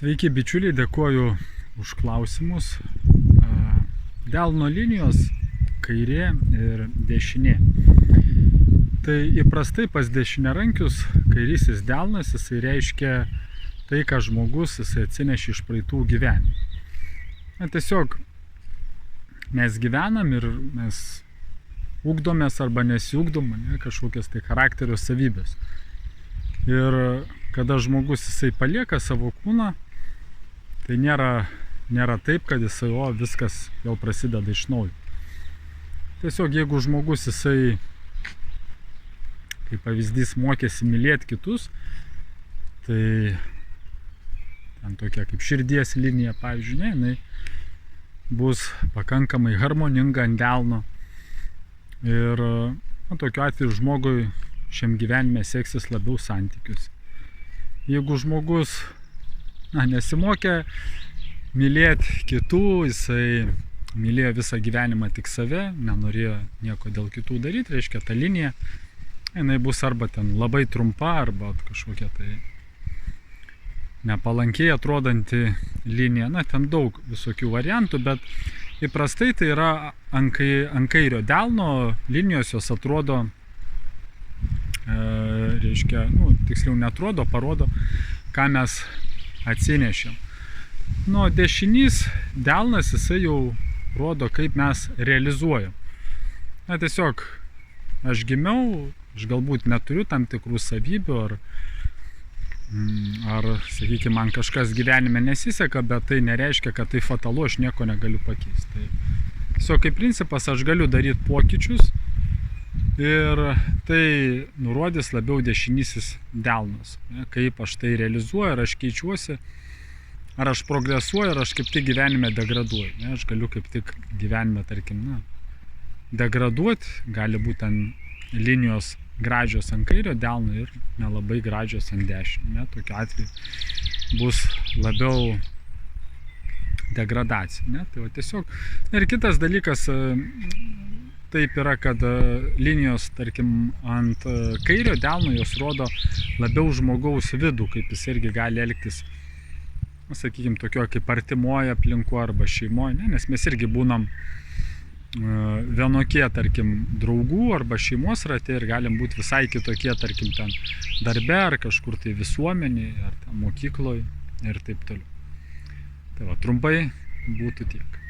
Sveiki bičiuliai, dėkoju už klausimus. Delno linijos kairė ir dešinė. Tai įprastai pas dešiniarankius kairysis delnas jisai reiškia tai, ką žmogus jisai atsinešė iš praeitų gyvenimų. Tiesiog mes gyvenam ir mes ugdomės arba nesiugdom kažkokias tai charakterio savybės. Ir kada žmogus jisai palieka savo kūną, tai nėra taip, kad jisai viskas vėl prasideda iš naujo. Tiesiog jeigu žmogus jisai, kaip pavyzdys, mokėsi mylėti kitus, tai ten tokia kaip širdies linija, pavyzdžiui, jinai bus pakankamai harmoninga ant delno. Ir tokiu atveju žmogui šiam gyvenime seksis labiau santykius. Jeigu žmogus nesimokė mylėti kitų, jisai mylėjo visą gyvenimą tik save, nenorėjo nieko dėl kitų daryti, reiškia ta linija, jinai bus arba ten labai trumpa, arba kažkokia tai nepalankiai atrodanti linija. Ten daug visokių variantų, bet įprastai tai yra ant kairio delno linijos, jos atrodo, reiškia, tiksliau neatrodo, parodo, ką mes atsinešėm. Dešinys delnas jisai jau rodo, kaip mes realizuojam. Tiesiog aš gimiau, aš galbūt neturiu tam tikrų savybių, ar sakykime, man kažkas gyvenime nesiseka, bet tai nereiškia, kad tai fatalu, aš nieko negaliu pakeisti. Tiesiog kaip principas aš galiu daryti pokyčius ir tai nurodys labiau dešinysis delnas. Kaip aš tai realizuoju, ar aš keičiuosi, ar aš progresuoju, ar aš kaip tik gyvenime degraduoju. Aš galiu kaip tik gyvenime, tarkim, degraduoti, gali būti ant linijos gražios ant kairio delno ir nelabai gražios ant dešinio. Tokiu atveju bus labiau degradacija. Tai tiesiog. Ir kitas dalykas, taip yra, kad linijos, tarkim, ant kairio delno jos rodo labiau žmogaus vidų, kaip jis irgi gali elgtis, sakykime, tokio kaip artimoje aplinkoje arba šeimoje, nes mes irgi būnam vienokie, tarkim, draugų arba šeimos rate ir galim būti visai kitokie, tarkim, ten darbe ar kažkur tai visuomenėje ar ten mokykloje ir taip toliau. Tai trumpai būtų tiek.